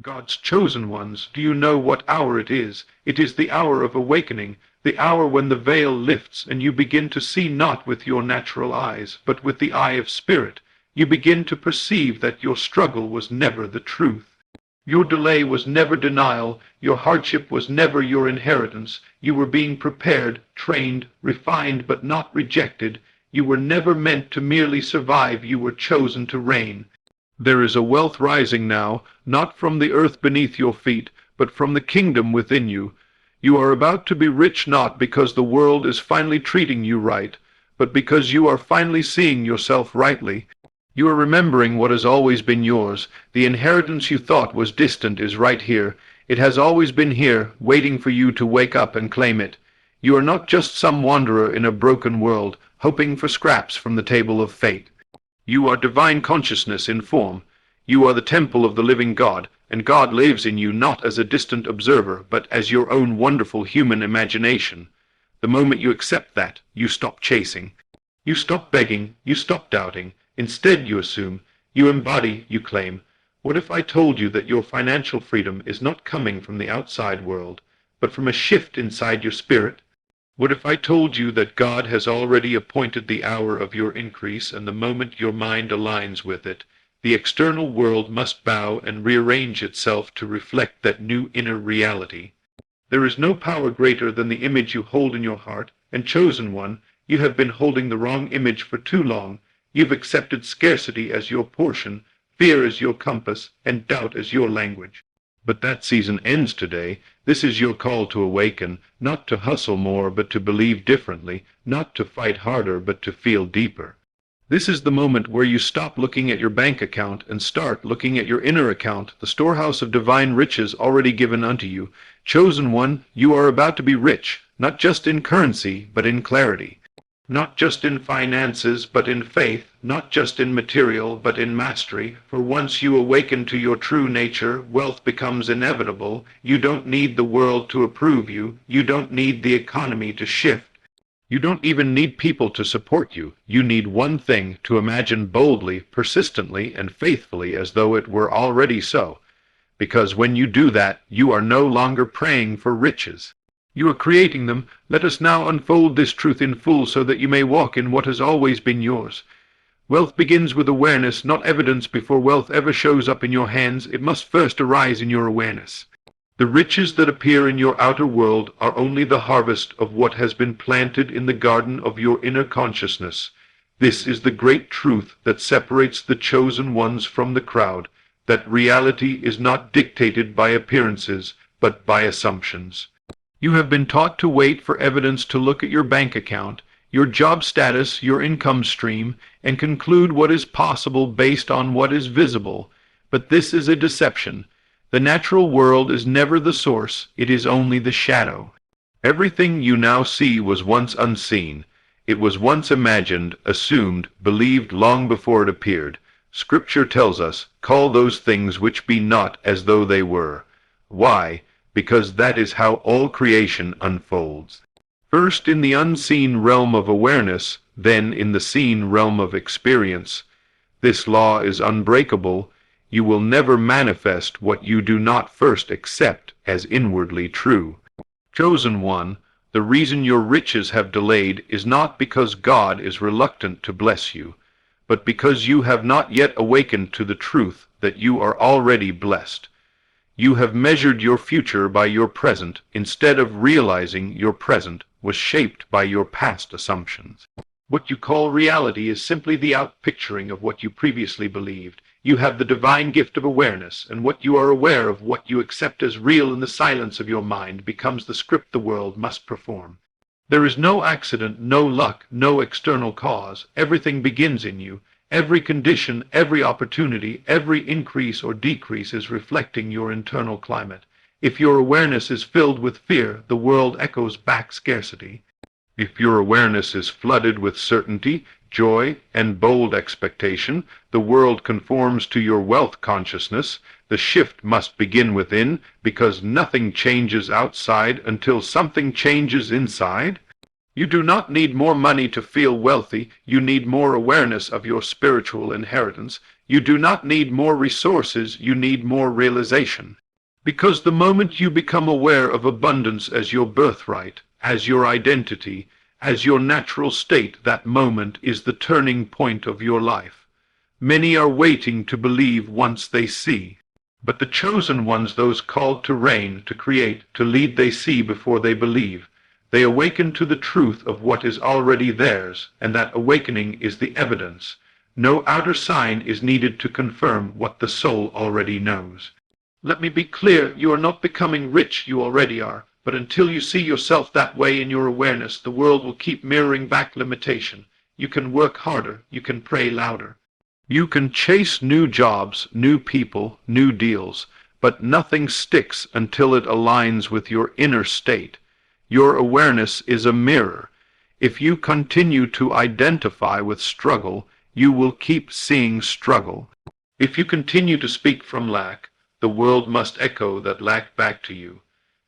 God's chosen ones, do you know what hour it is? It is the hour of awakening, the hour when the veil lifts and you begin to see not with your natural eyes, but with the eye of spirit. You begin to perceive that your struggle was never the truth. Your delay was never denial, your hardship was never your inheritance. You were being prepared, trained, refined, but not rejected. You were never meant to merely survive, you were chosen to reign. There is a wealth rising now, not from the earth beneath your feet, but from the kingdom within you. You are about to be rich not because the world is finally treating you right, but because you are finally seeing yourself rightly. You are remembering what has always been yours. The inheritance you thought was distant is right here. It has always been here, waiting for you to wake up and claim it. You are not just some wanderer in a broken world, hoping for scraps from the table of fate. You are divine consciousness in form. You are the temple of the living God, and God lives in you not as a distant observer, but as your own wonderful human imagination. The moment you accept that, you stop chasing. You stop begging, you stop doubting. Instead, you assume, you embody, you claim. What if I told you that your financial freedom is not coming from the outside world, but from a shift inside your spirit? What if I told you that God has already appointed the hour of your increase, and the moment your mind aligns with it, the external world must bow and rearrange itself to reflect that new inner reality? There is no power greater than the image you hold in your heart, and chosen one, you have been holding the wrong image for too long. You've accepted scarcity as your portion, fear as your compass, and doubt as your language. But that season ends today. This is your call to awaken, not to hustle more, but to believe differently, not to fight harder, but to feel deeper. This is the moment where you stop looking at your bank account and start looking at your inner account, the storehouse of divine riches already given unto you. Chosen one, you are about to be rich, not just in currency, but in clarity. Not just in finances, but in faith, not just in material, but in mastery. For once you awaken to your true nature, wealth becomes inevitable. You don't need the world to approve you. You don't need the economy to shift. You don't even need people to support you. You need one thing: to imagine boldly, persistently, and faithfully as though it were already so. Because when you do that, you are no longer praying for riches. You are creating them. Let us now unfold this truth in full so that you may walk in what has always been yours. Wealth begins with awareness, not evidence. Before wealth ever shows up in your hands, it must first arise in your awareness. The riches that appear in your outer world are only the harvest of what has been planted in the garden of your inner consciousness. This is the great truth that separates the chosen ones from the crowd, that reality is not dictated by appearances, but by assumptions. You have been taught to wait for evidence, to look at your bank account, your job status, your income stream, and conclude what is possible based on what is visible. But this is a deception. The natural world is never the source, it is only the shadow. Everything you now see was once unseen. It was once imagined, assumed, believed long before it appeared. Scripture tells us, "Call those things which be not as though they were." Why? Because that is how all creation unfolds. First in the unseen realm of awareness, then in the seen realm of experience. This law is unbreakable. You will never manifest what you do not first accept as inwardly true. Chosen one, the reason your riches have delayed is not because God is reluctant to bless you, but because you have not yet awakened to the truth that you are already blessed. You have measured your future by your present, instead of realizing your present was shaped by your past assumptions. What you call reality is simply the outpicturing of what you previously believed. You have the divine gift of awareness, and what you are aware of, what you accept as real in the silence of your mind, becomes the script the world must perform. There is no accident, no luck, no external cause. Everything begins in you. Every condition, every opportunity, every increase or decrease is reflecting your internal climate. If your awareness is filled with fear, the world echoes back scarcity. If your awareness is flooded with certainty, joy, and bold expectation, the world conforms to your wealth consciousness. The shift must begin within, because nothing changes outside until something changes inside. You do not need more money to feel wealthy. You need more awareness of your spiritual inheritance. You do not need more resources, you need more realization. Because the moment you become aware of abundance as your birthright, as your identity, as your natural state, that moment is the turning point of your life. Many are waiting to believe once they see. But the chosen ones, those called to reign, to create, to lead, they see before they believe. They awaken to the truth of what is already theirs, and that awakening is the evidence. No outer sign is needed to confirm what the soul already knows. Let me be clear, you are not becoming rich, you already are. But until you see yourself that way in your awareness, the world will keep mirroring back limitation. You can work harder, you can pray louder. You can chase new jobs, new people, new deals, but nothing sticks until it aligns with your inner state. Your awareness is a mirror. If you continue to identify with struggle, you will keep seeing struggle. If you continue to speak from lack, the world must echo that lack back to you.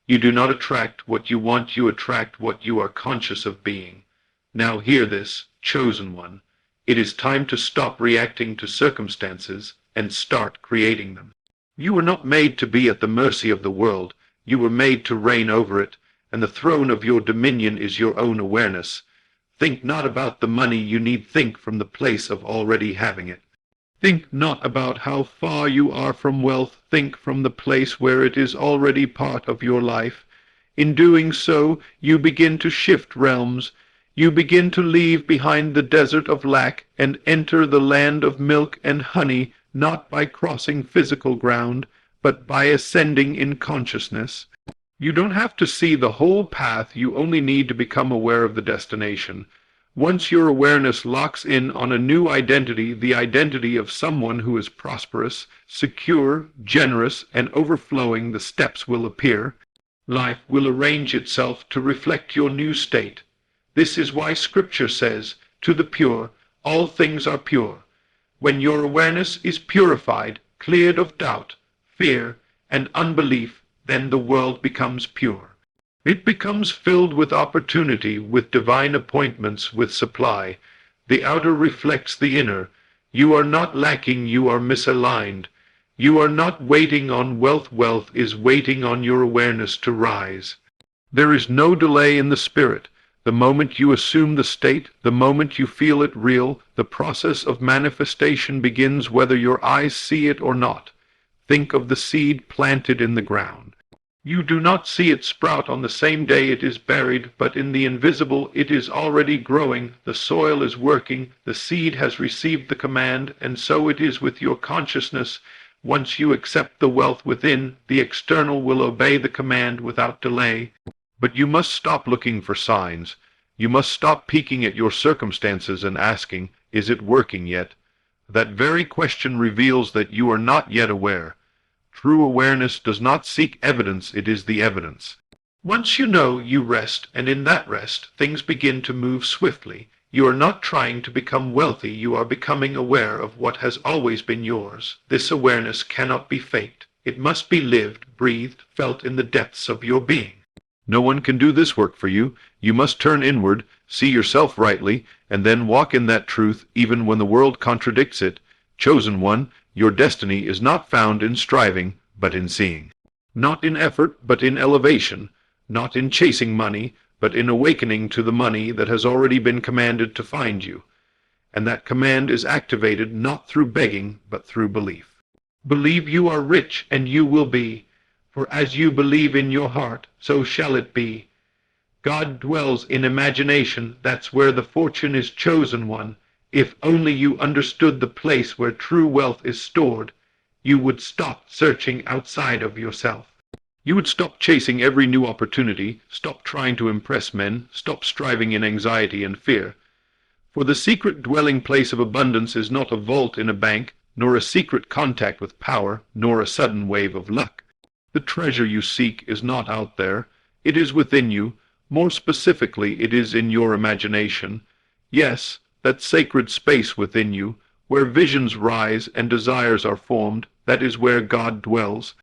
You do not attract what you want, you attract what you are conscious of being. Now hear this, chosen one. It is time to stop reacting to circumstances and start creating them. You were not made to be at the mercy of the world. You were made to reign over it, and the throne of your dominion is your own awareness. Think not about the money you need, think from the place of already having it. Think not about how far you are from wealth, think from the place where it is already part of your life. In doing so, you begin to shift realms. You begin to leave behind the desert of lack and enter the land of milk and honey, not by crossing physical ground, but by ascending in consciousness. You don't have to see the whole path, you only need to become aware of the destination. Once your awareness locks in on a new identity, the identity of someone who is prosperous, secure, generous, and overflowing, the steps will appear. Life will arrange itself to reflect your new state. This is why Scripture says, to the pure, all things are pure. When your awareness is purified, cleared of doubt, fear, and unbelief, then the world becomes pure. It becomes filled with opportunity, with divine appointments, with supply. The outer reflects the inner. You are not lacking, you are misaligned. You are not waiting on wealth, wealth is waiting on your awareness to rise. There is no delay in the spirit. The moment you assume the state, the moment you feel it real, the process of manifestation begins whether your eyes see it or not. Think of the seed planted in the ground. You do not see it sprout on the same day it is buried, but in the invisible it is already growing, the soil is working, the seed has received the command, and so it is with your consciousness. Once you accept the wealth within, the external will obey the command without delay. But you must stop looking for signs. You must stop peeking at your circumstances and asking, is it working yet? That very question reveals that you are not yet aware. True awareness does not seek evidence, it is the evidence. Once you know, you rest, and in that rest, things begin to move swiftly. You are not trying to become wealthy, you are becoming aware of what has always been yours. This awareness cannot be faked. It must be lived, breathed, felt in the depths of your being. No one can do this work for you. You must turn inward, see yourself rightly, and then walk in that truth even when the world contradicts it. Chosen one, your destiny is not found in striving, but in seeing. Not in effort, but in elevation. Not in chasing money, but in awakening to the money that has already been commanded to find you. And that command is activated not through begging, but through belief. Believe you are rich, and you will be. For as you believe in your heart, so shall it be. God dwells in imagination, that's where the fortune is, chosen one. If only you understood the place where true wealth is stored, you would stop searching outside of yourself. You would stop chasing every new opportunity, stop trying to impress men, stop striving in anxiety and fear. For the secret dwelling place of abundance is not a vault in a bank, nor a secret contact with power, nor a sudden wave of luck. The treasure you seek is not out there, it is within you. More specifically, it is in your imagination. Yes, that sacred space within you, where visions rise and desires are formed, that is where God dwells.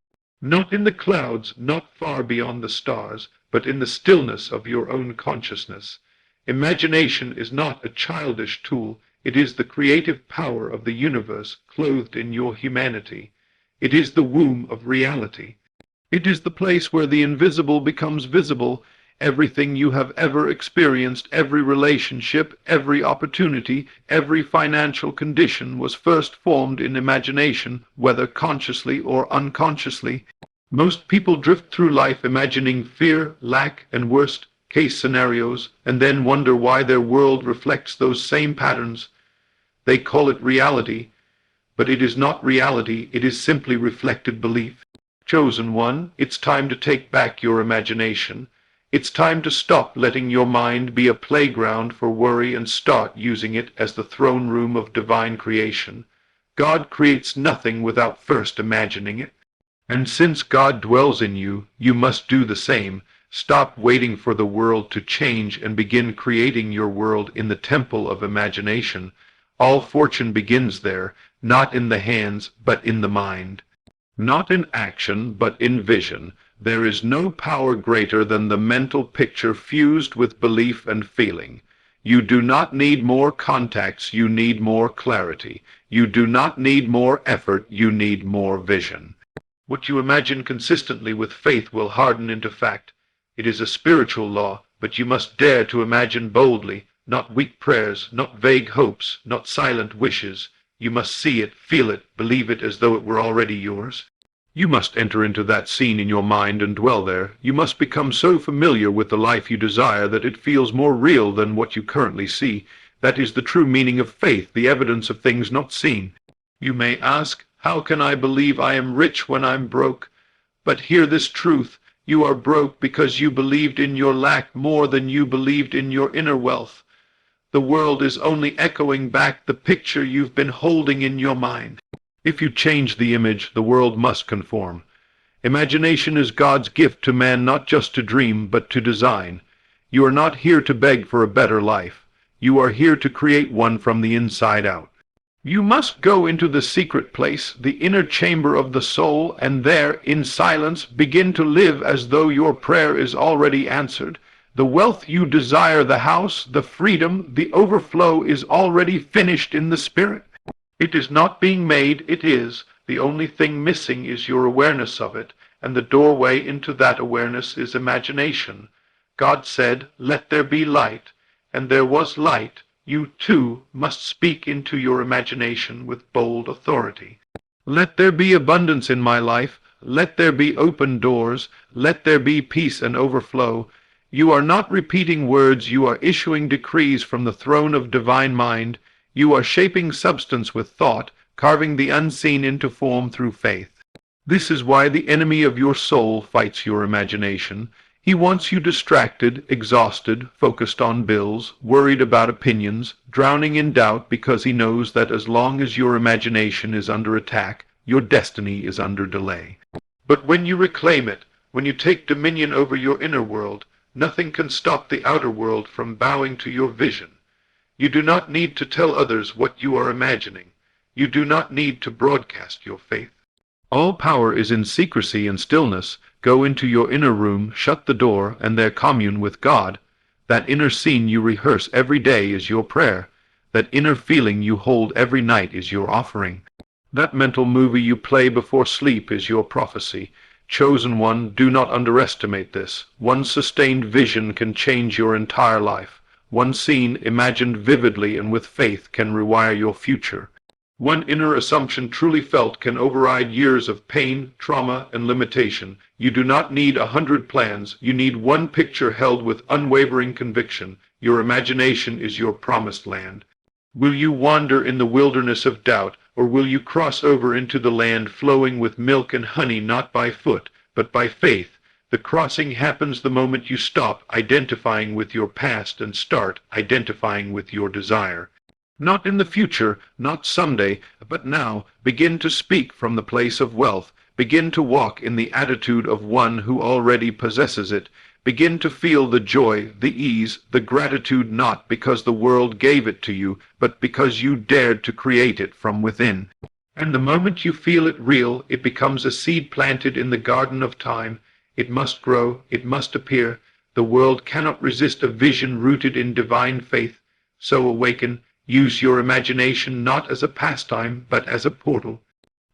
Not in the clouds, not far beyond the stars, but in the stillness of your own consciousness. Imagination is not a childish tool, It is the creative power of the universe clothed in your humanity. It is the womb of reality. It is the place where the invisible becomes visible. Everything you have ever experienced, every relationship, every opportunity, every financial condition was first formed in imagination, whether consciously or unconsciously. Most people drift through life imagining fear, lack, and worst-case scenarios, and then wonder why their world reflects those same patterns. They call it reality, but it is not reality, it is simply reflected belief. Chosen one, it's time to take back your imagination. It's time to stop letting your mind be a playground for worry and start using it as the throne room of divine creation. God creates nothing without first imagining it. And since God dwells in you, you must do the same. Stop waiting for the world to change and begin creating your world in the temple of imagination. All fortune begins there, not in the hands, but in the mind. Not in action, but in vision. There is no power greater than the mental picture fused with belief and feeling. You do not need more contacts, you need more clarity. You do not need more effort, you need more vision. What you imagine consistently with faith will harden into fact. It is a spiritual law, but you must dare to imagine boldly, not weak prayers, not vague hopes, not silent wishes. You must see it, feel it, believe it as though it were already yours. You must enter into that scene in your mind and dwell there. You must become so familiar with the life you desire that it feels more real than what you currently see. That is the true meaning of faith, the evidence of things not seen. You may ask, how can I believe I am rich when I'm broke? But hear this truth. You are broke because you believed in your lack more than you believed in your inner wealth. The world is only echoing back the picture you've been holding in your mind. If you change the image, the world must conform. Imagination is God's gift to man, not just to dream, but to design. You are not here to beg for a better life. You are here to create one from the inside out. You must go into the secret place, the inner chamber of the soul, and there, in silence, begin to live as though your prayer is already answered. The wealth you desire, the house, the freedom, the overflow is already finished in the spirit. It is not being made, it is. The only thing missing is your awareness of it, and the doorway into that awareness is imagination. God said, "Let there be light," and there was light. You, too, must speak into your imagination with bold authority. Let there be abundance in my life. Let there be open doors. Let there be peace and overflow. You are not repeating words, you are issuing decrees from the throne of divine mind. You are shaping substance with thought, carving the unseen into form through faith. This is why the enemy of your soul fights your imagination. He wants you distracted, exhausted, focused on bills, worried about opinions, drowning in doubt because he knows that as long as your imagination is under attack, your destiny is under delay. But when you reclaim it, when you take dominion over your inner world, nothing can stop the outer world from bowing to your vision. You do not need to tell others what you are imagining. You do not need to broadcast your faith. All power is in secrecy and stillness. Go into your inner room, shut the door, and there commune with God. That inner scene you rehearse every day is your prayer. That inner feeling you hold every night is your offering. That mental movie you play before sleep is your prophecy. Chosen one, do not underestimate this. One sustained vision can change your entire life. One scene, imagined vividly and with faith, can rewire your future. One inner assumption truly felt can override years of pain, trauma, and limitation. You do not need 100 plans. You need one picture held with unwavering conviction. Your imagination is your promised land. Will you wander in the wilderness of doubt, or will you cross over into the land flowing with milk and honey, not by foot, but by faith? The crossing happens the moment you stop identifying with your past and start identifying with your desire. Not in the future, not someday, but now. Begin to speak from the place of wealth. Begin to walk in the attitude of one who already possesses it. Begin to feel the joy, the ease, the gratitude, not because the world gave it to you, but because you dared to create it from within. And the moment you feel it real, it becomes a seed planted in the garden of time. It must grow, it must appear. The world cannot resist a vision rooted in divine faith. So awaken. Use your imagination not as a pastime, but as a portal.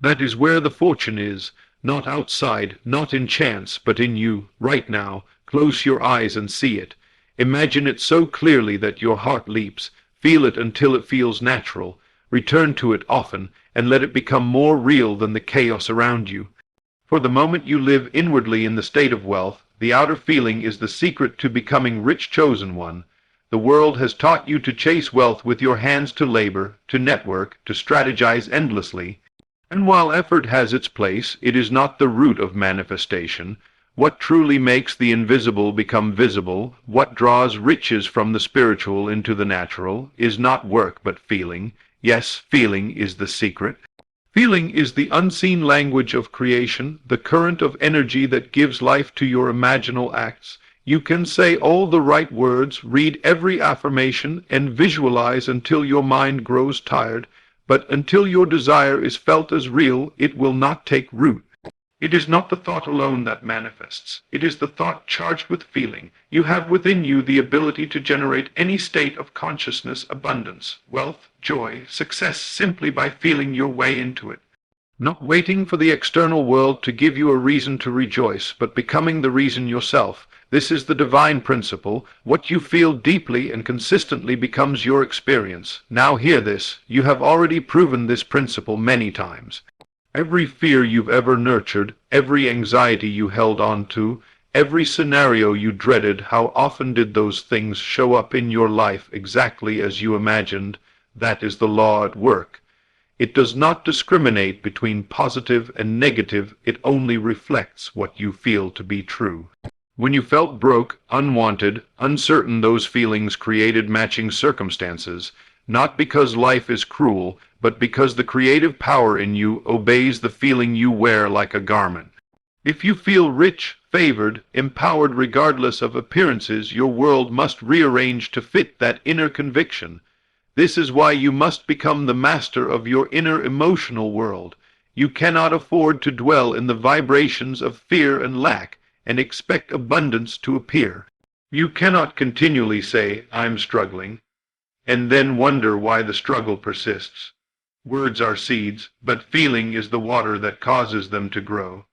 That is where the fortune is, not outside, not in chance, but in you, right now. Close your eyes and see it. Imagine it so clearly that your heart leaps. Feel it until it feels natural. Return to it often, and let it become more real than the chaos around you. For the moment you live inwardly in the state of wealth, the outer feeling is the secret to becoming rich, chosen one. The world has taught you to chase wealth with your hands, to labor, to network, to strategize endlessly. And while effort has its place, it is not the root of manifestation. What truly makes the invisible become visible, what draws riches from the spiritual into the natural, is not work but feeling. Yes, feeling is the secret. Feeling is the unseen language of creation, the current of energy that gives life to your imaginal acts. You can say all the right words, read every affirmation, and visualize until your mind grows tired, but until your desire is felt as real, it will not take root. It is not the thought alone that manifests. It is the thought charged with feeling. You have within you the ability to generate any state of consciousness, abundance, wealth, joy, success, simply by feeling your way into it. Not waiting for the external world to give you a reason to rejoice, but becoming the reason yourself. This is the divine principle. What you feel deeply and consistently becomes your experience. Now hear this. You have already proven this principle many times. Every fear you've ever nurtured, every anxiety you held on to, every scenario you dreaded, how often did those things show up in your life exactly as you imagined? That is the law at work. It does not discriminate between positive and negative, it only reflects what you feel to be true. When you felt broke, unwanted, uncertain, those feelings created matching circumstances, not because life is cruel, but because the creative power in you obeys the feeling you wear like a garment. If you feel rich, favored, empowered regardless of appearances, your world must rearrange to fit that inner conviction. This is why you must become the master of your inner emotional world. You cannot afford to dwell in the vibrations of fear and lack and expect abundance to appear. You cannot continually say, "I'm struggling," and then wonder why the struggle persists. Words are seeds, but feeling is the water that causes them to grow.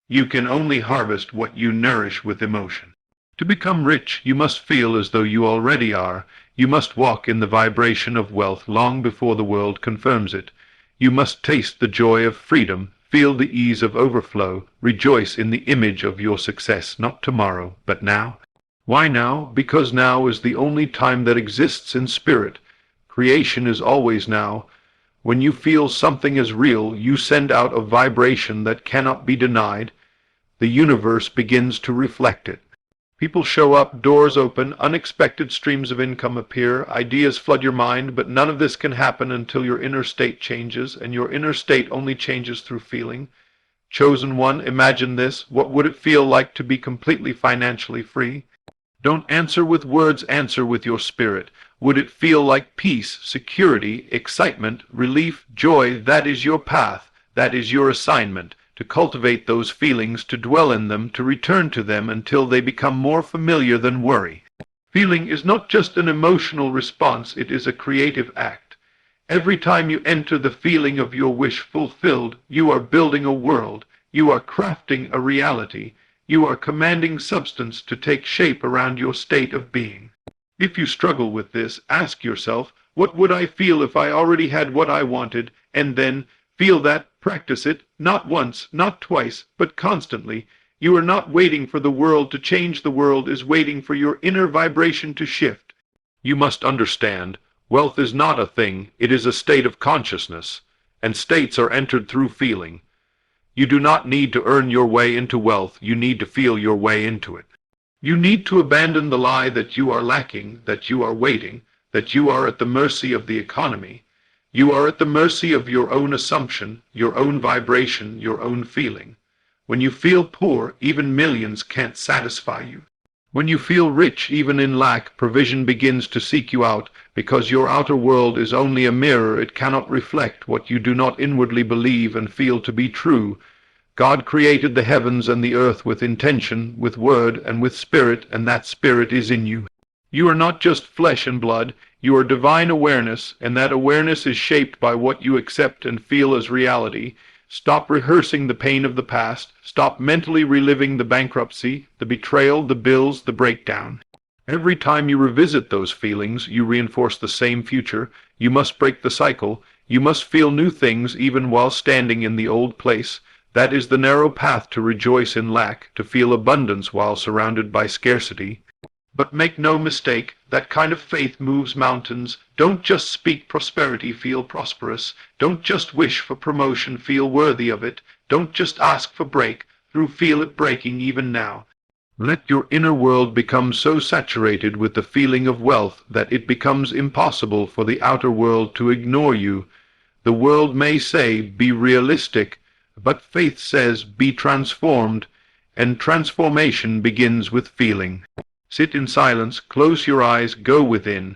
You can only harvest what you nourish with emotion. To become rich, you must feel as though you already are. You must walk in the vibration of wealth long before the world confirms it. You must taste the joy of freedom, feel the ease of overflow, rejoice in the image of your success, not tomorrow, but now. Why now? Because now is the only time that exists in spirit. Creation is always now. When you feel something is real, you send out a vibration that cannot be denied. The universe begins to reflect it. People show up, doors open, unexpected streams of income appear, ideas flood your mind, but none of this can happen until your inner state changes, and your inner state only changes through feeling. Chosen one, imagine this. What would it feel like to be completely financially free? Don't answer with words, answer with your spirit. Would it feel like peace, security, excitement, relief, joy? That is your path. That is your assignment. To cultivate those feelings, to dwell in them, to return to them until they become more familiar than worry. Feeling is not just an emotional response, it is a creative act. Every time you enter the feeling of your wish fulfilled, you are building a world, you are crafting a reality, you are commanding substance to take shape around your state of being. If you struggle with this, ask yourself, what would I feel if I already had what I wanted, and then feel that, practice it, not once, not twice, but constantly. You are not waiting for the world to change, the world is waiting for your inner vibration to shift. You must understand, wealth is not a thing, it is a state of consciousness, and states are entered through feeling. You do not need to earn your way into wealth, you need to feel your way into it. You need to abandon the lie that you are lacking, that you are waiting, that you are at the mercy of the economy. You are at the mercy of your own assumption, your own vibration, your own feeling. When you feel poor, even millions can't satisfy you. When you feel rich, even in lack, provision begins to seek you out, because your outer world is only a mirror. It cannot reflect what you do not inwardly believe and feel to be true. God created the heavens and the earth with intention, with word, and with spirit, and that spirit is in you. You are not just flesh and blood, you are divine awareness, and that awareness is shaped by what you accept and feel as reality. Stop rehearsing the pain of the past. Stop mentally reliving the bankruptcy, the betrayal, the bills, the breakdown. Every time you revisit those feelings, you reinforce the same future. You must break the cycle. You must feel new things even while standing in the old place. That is the narrow path to rejoice in lack, to feel abundance while surrounded by scarcity. But make no mistake, that kind of faith moves mountains. Don't just speak prosperity, feel prosperous. Don't just wish for promotion, feel worthy of it. Don't just ask for breakthrough, feel it breaking even now. Let your inner world become so saturated with the feeling of wealth that it becomes impossible for the outer world to ignore you. The world may say, be realistic, but faith says, be transformed, and transformation begins with feeling. Sit in silence, close your eyes, go within.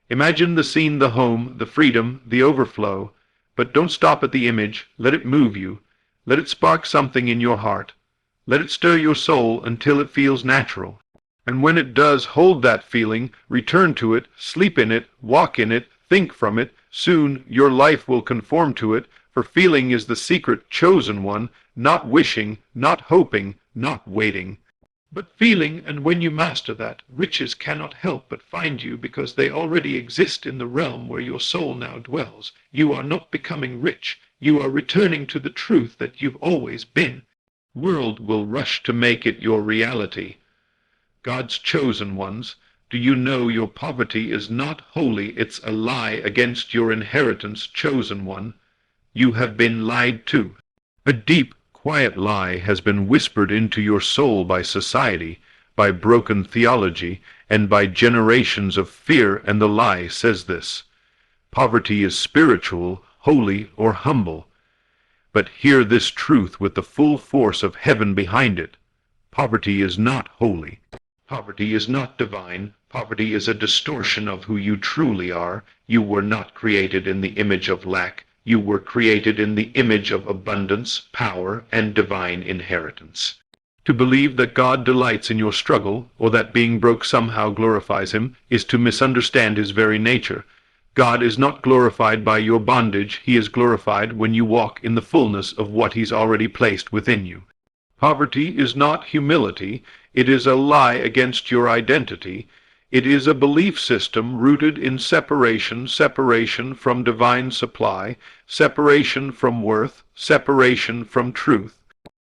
Imagine the scene, the home, the freedom, the overflow. But don't stop at the image, let it move you. Let it spark something in your heart. Let it stir your soul until it feels natural. And when it does, hold that feeling, return to it, sleep in it, walk in it, think from it. Soon your life will conform to it, for feeling is the secret chosen one, not wishing, not hoping, not waiting. But feeling, and when you master that, riches cannot help but find you because they already exist in the realm where your soul now dwells. You are not becoming rich. You are returning to the truth that you've always been. World will rush to make it your reality. God's chosen ones, do you know your poverty is not holy? It's a lie against your inheritance, chosen one. You have been lied to. A deep, quiet lie has been whispered into your soul by society, by broken theology, and by generations of fear, and the lie says this: poverty is spiritual, holy, or humble. But hear this truth with the full force of heaven behind it. Poverty is not holy. Poverty is not divine. Poverty is a distortion of who you truly are. You were not created in the image of lack. You were created in the image of abundance, power, and divine inheritance. To believe that God delights in your struggle, or that being broke somehow glorifies him, is to misunderstand his very nature. God is not glorified by your bondage. He is glorified when you walk in the fullness of what he's already placed within you. Poverty is not humility. It is a lie against your identity. It is a belief system rooted in separation, separation from divine supply, separation from worth, separation from truth.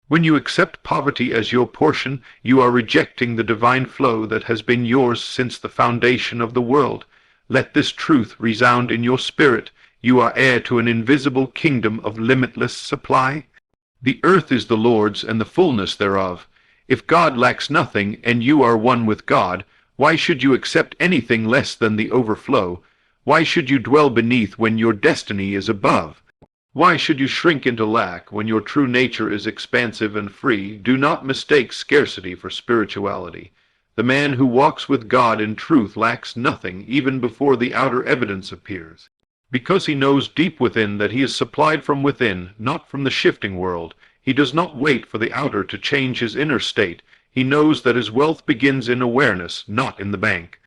When you accept poverty as your portion, you are rejecting the divine flow that has been yours since the foundation of the world. Let this truth resound in your spirit. You are heir to an invisible kingdom of limitless supply. The earth is the Lord's and the fullness thereof. If God lacks nothing, and you are one with God, why should you accept anything less than the overflow? Why should you dwell beneath when your destiny is above? Why should you shrink into lack when your true nature is expansive and free? Do not mistake scarcity for spirituality. The man who walks with God in truth lacks nothing even before the outer evidence appears, because he knows deep within that he is supplied from within, not from the shifting world. He does not wait for the outer to change his inner state. He knows that his wealth begins in awareness, not in the bank.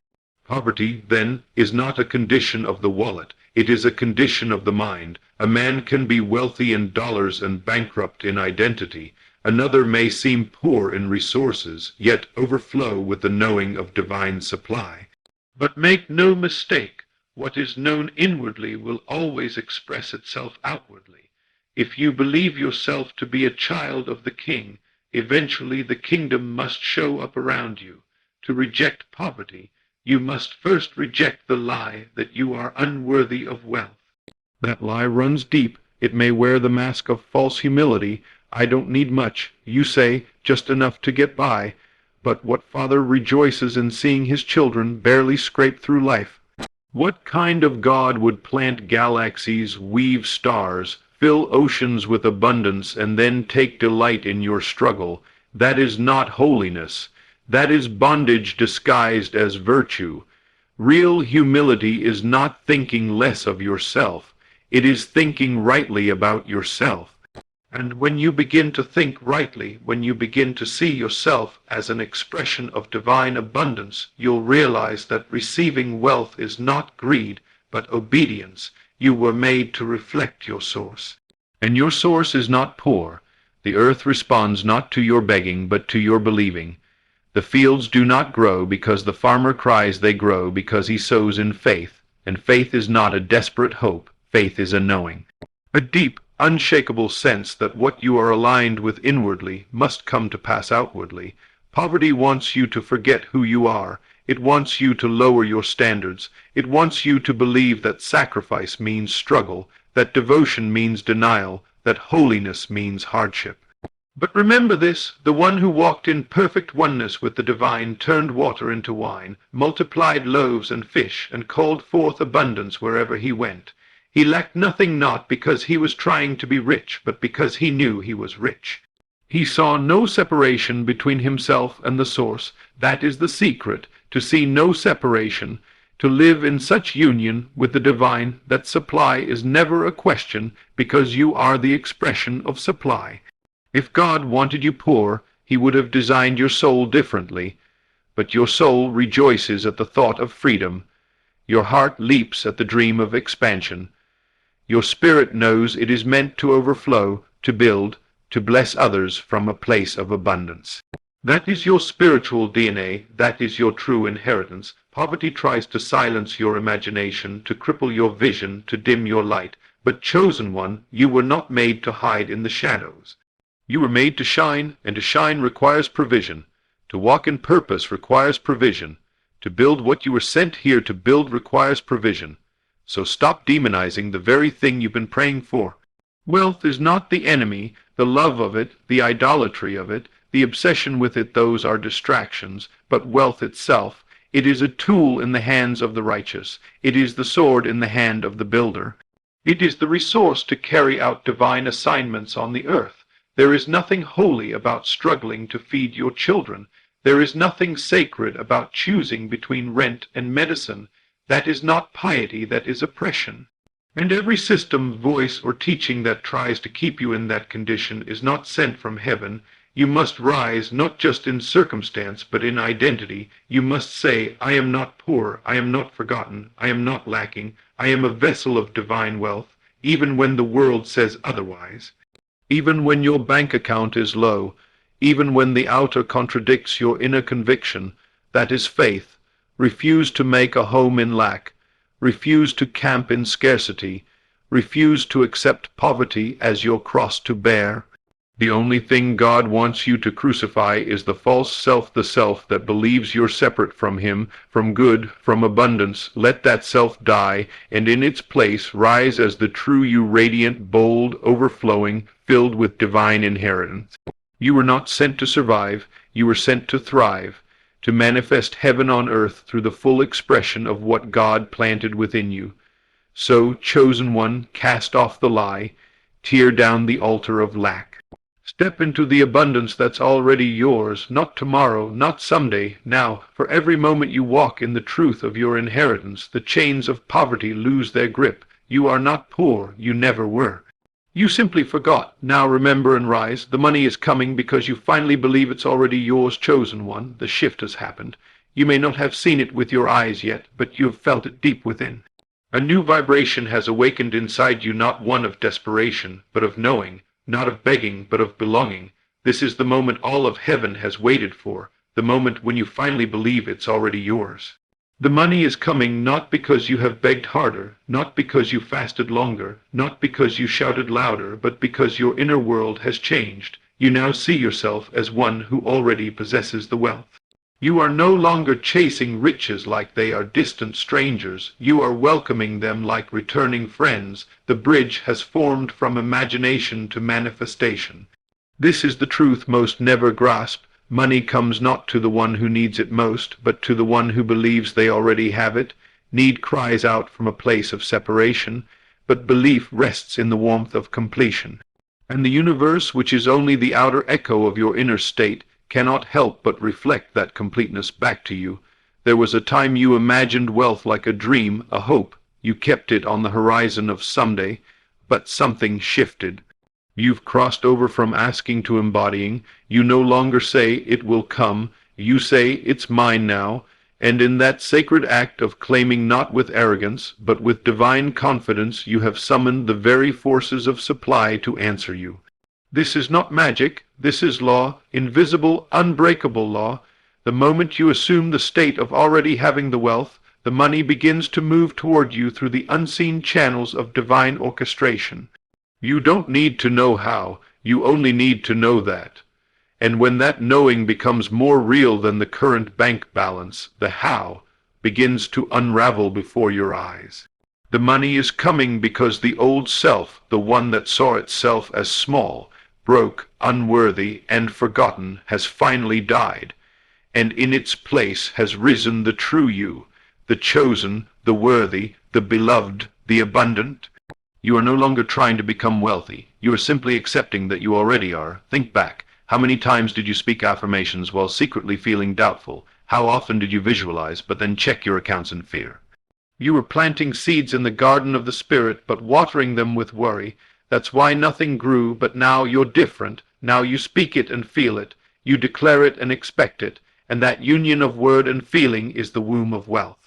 Poverty, then, is not a condition of the wallet. It is a condition of the mind. A man can be wealthy in dollars and bankrupt in identity. Another may seem poor in resources, yet overflow with the knowing of divine supply. But make no mistake, what is known inwardly will always express itself outwardly. If you believe yourself to be a child of the King, eventually the kingdom must show up around you. To reject poverty, you must first reject the lie that you are unworthy of wealth. That lie runs deep. It may wear the mask of false humility. I don't need much, you say, just enough to get by. But what father rejoices in seeing his children barely scrape through life? What kind of God would plant galaxies, weave stars, fill oceans with abundance, and then take delight in your struggle? That is not holiness. That is bondage disguised as virtue. Real humility is not thinking less of yourself. It is thinking rightly about yourself. And when you begin to think rightly, when you begin to see yourself as an expression of divine abundance, you'll realize that receiving wealth is not greed, but obedience. You were made to reflect your source. And your source is not poor. The earth responds not to your begging, but to your believing. The fields do not grow because the farmer cries, they grow because he sows in faith. And faith is not a desperate hope, faith is a knowing. A deep, unshakable sense that what you are aligned with inwardly must come to pass outwardly. Poverty wants you to forget who you are. It wants you to lower your standards. It wants you to believe that sacrifice means struggle, that devotion means denial, that holiness means hardship. But remember this, the one who walked in perfect oneness with the divine turned water into wine, multiplied loaves and fish, and called forth abundance wherever he went. He lacked nothing, not because he was trying to be rich, but because he knew he was rich. He saw no separation between himself and the source. That is the secret, to see no separation, to live in such union with the divine that supply is never a question, because you are the expression of supply. If God wanted you poor, he would have designed your soul differently, but your soul rejoices at the thought of freedom. Your heart leaps at the dream of expansion. Your spirit knows it is meant to overflow, to build, to bless others from a place of abundance. That is your spiritual DNA, that is your true inheritance. Poverty tries to silence your imagination, to cripple your vision, to dim your light. But chosen one, you were not made to hide in the shadows. You were made to shine, and to shine requires provision. To walk in purpose requires provision. To build what you were sent here to build requires provision. So stop demonizing the very thing you've been praying for. Wealth is not the enemy. The love of it, the idolatry of it, the obsession with it, those are distractions. But wealth itself, it is a tool in the hands of the righteous. It is the sword in the hand of the builder. It is the resource to carry out divine assignments on the earth. There is nothing holy about struggling to feed your children. There is nothing sacred about choosing between rent and medicine. That is not piety, that is oppression. And every system, voice, or teaching that tries to keep you in that condition is not sent from heaven. You must rise, not just in circumstance, but in identity. You must say, I am not poor, I am not forgotten, I am not lacking, I am a vessel of divine wealth, even when the world says otherwise. Even when your bank account is low, even when the outer contradicts your inner conviction, that is faith. Refuse to make a home in lack. Refuse to camp in scarcity. Refuse to accept poverty as your cross to bear. The only thing God wants you to crucify is the false self, the self that believes you're separate from Him, from good, from abundance. Let that self die, and in its place rise as the true you, radiant, bold, overflowing, filled with divine inheritance. You were not sent to survive, you were sent to thrive, to manifest heaven on earth through the full expression of what God planted within you. So, chosen one, cast off the lie, tear down the altar of lack. Step into the abundance that's already yours, not tomorrow, not someday, now. For every moment you walk in the truth of your inheritance, the chains of poverty lose their grip. You are not poor, you never were. You simply forgot. Now remember and rise. The money is coming because you finally believe it's already yours, chosen one. The shift has happened. You may not have seen it with your eyes yet, but you have felt it deep within. A new vibration has awakened inside you, not one of desperation, but of knowing. Not of begging, but of belonging. This is the moment all of heaven has waited for, the moment when you finally believe it's already yours. The money is coming not because you have begged harder, not because you fasted longer, not because you shouted louder, but because your inner world has changed. You now see yourself as one who already possesses the wealth. You are no longer chasing riches like they are distant strangers. You are welcoming them like returning friends. The bridge has formed from imagination to manifestation. This is the truth most never grasp. Money comes not to the one who needs it most, but to the one who believes they already have it. Need cries out from a place of separation, but belief rests in the warmth of completion. And the universe, which is only the outer echo of your inner state, cannot help but reflect that completeness back to you. There was a time you imagined wealth like a dream, a hope. You kept it on the horizon of someday, but something shifted. You've crossed over from asking to embodying. You no longer say, "It will come." You say, "It's mine now." And in that sacred act of claiming not with arrogance, but with divine confidence, you have summoned the very forces of supply to answer you. This is not magic. This is law, invisible, unbreakable law. The moment you assume the state of already having the wealth, the money begins to move toward you through the unseen channels of divine orchestration. You don't need to know how, you only need to know that. And when that knowing becomes more real than the current bank balance, the how begins to unravel before your eyes. The money is coming because the old self, the one that saw itself as small, broke, unworthy, and forgotten, has finally died, and in its place has risen the true you, the chosen, the worthy, the beloved, the abundant. You are no longer trying to become wealthy. You are simply accepting that you already are. Think back. How many times did you speak affirmations while secretly feeling doubtful? How often did you visualize, but then check your accounts in fear? You were planting seeds in the garden of the Spirit, but watering them with worry. That's why nothing grew, but now you're different. Now you speak it and feel it. You declare it and expect it. And that union of word and feeling is the womb of wealth.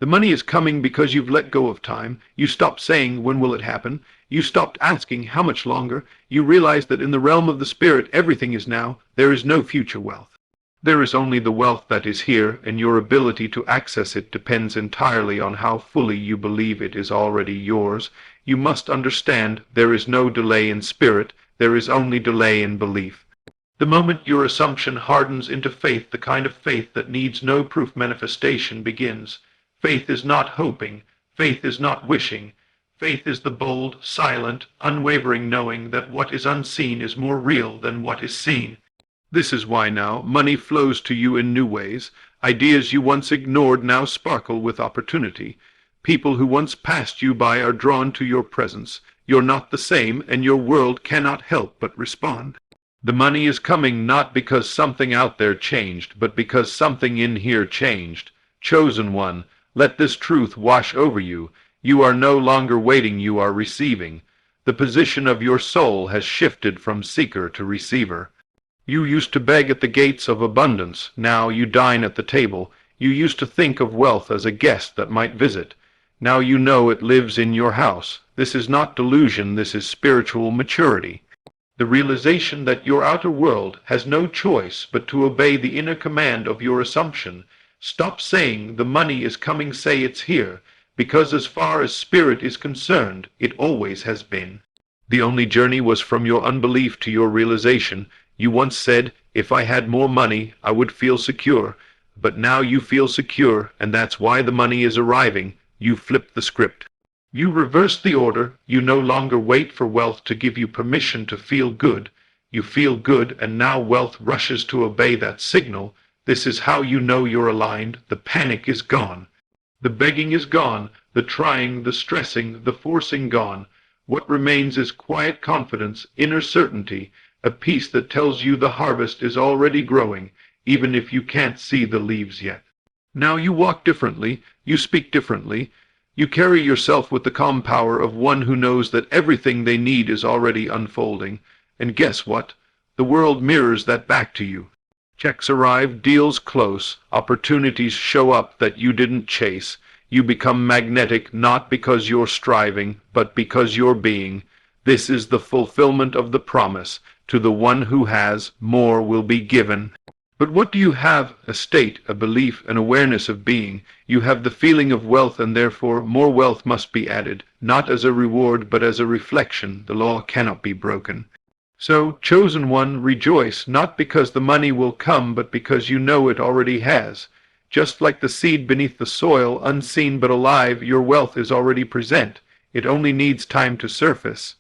The money is coming because you've let go of time. You stopped saying, "When will it happen?" You stopped asking, "How much longer?" You realize that in the realm of the Spirit, everything is now. There is no future wealth. There is only the wealth that is here, and your ability to access it depends entirely on how fully you believe it is already yours. You must understand there is no delay in spirit, there is only delay in belief. The moment your assumption hardens into faith, the kind of faith that needs no proof manifestation begins. Faith is not hoping. Faith is not wishing. Faith is the bold, silent, unwavering knowing that what is unseen is more real than what is seen. This is why now money flows to you in new ways. Ideas you once ignored now sparkle with opportunity. People who once passed you by are drawn to your presence. You're not the same, and your world cannot help but respond. The money is coming not because something out there changed, but because something in here changed. Chosen one, let this truth wash over you. You are no longer waiting, you are receiving. The position of your soul has shifted from seeker to receiver. You used to beg at the gates of abundance. Now you dine at the table. You used to think of wealth as a guest that might visit. Now you know it lives in your house. This is not delusion, this is spiritual maturity. The realization that your outer world has no choice but to obey the inner command of your assumption. Stop saying the money is coming, say it's here, because as far as spirit is concerned, it always has been. The only journey was from your unbelief to your realization. You once said, "If I had more money, I would feel secure." But now you feel secure, and that's why the money is arriving. You flipped the script. You reversed the order. You no longer wait for wealth to give you permission to feel good. You feel good, and now wealth rushes to obey that signal. This is how you know you're aligned. The panic is gone. The begging is gone. The trying, the stressing, the forcing gone. What remains is quiet confidence, inner certainty, a peace that tells you the harvest is already growing, even if you can't see the leaves yet. Now you walk differently. You speak differently. You carry yourself with the calm power of one who knows that everything they need is already unfolding. And guess what? The world mirrors that back to you. Checks arrive, deals close, opportunities show up that you didn't chase. You become magnetic not because you're striving, but because you're being. This is the fulfillment of the promise. To the one who has, more will be given. But what do you have? A state, a belief, an awareness of being. You have the feeling of wealth, and therefore more wealth must be added, not as a reward but as a reflection. The law cannot be broken. So, chosen one, rejoice, not because the money will come, but because you know it already has. Just like the seed beneath the soil, unseen but alive, your wealth is already present. It only needs time to surface.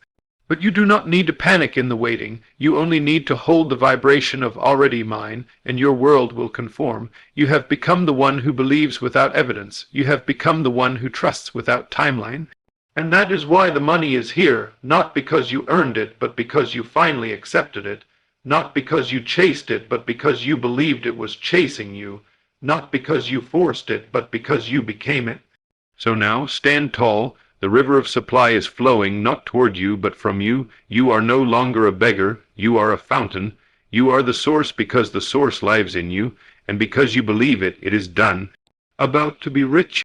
But you do not need to panic in the waiting. You only need to hold the vibration of already mine, and your world will conform. You have become the one who believes without evidence. You have become the one who trusts without timeline. And that is why the money is here, not because you earned it, but because you finally accepted it. Not because you chased it, but because you believed it was chasing you. Not because you forced it, but because you became it. So now, stand tall. The river of supply is flowing not toward you but from you. You are no longer a beggar, you are a fountain. You are the source because the source lives in you, and because you believe it, it is done. About to be rich.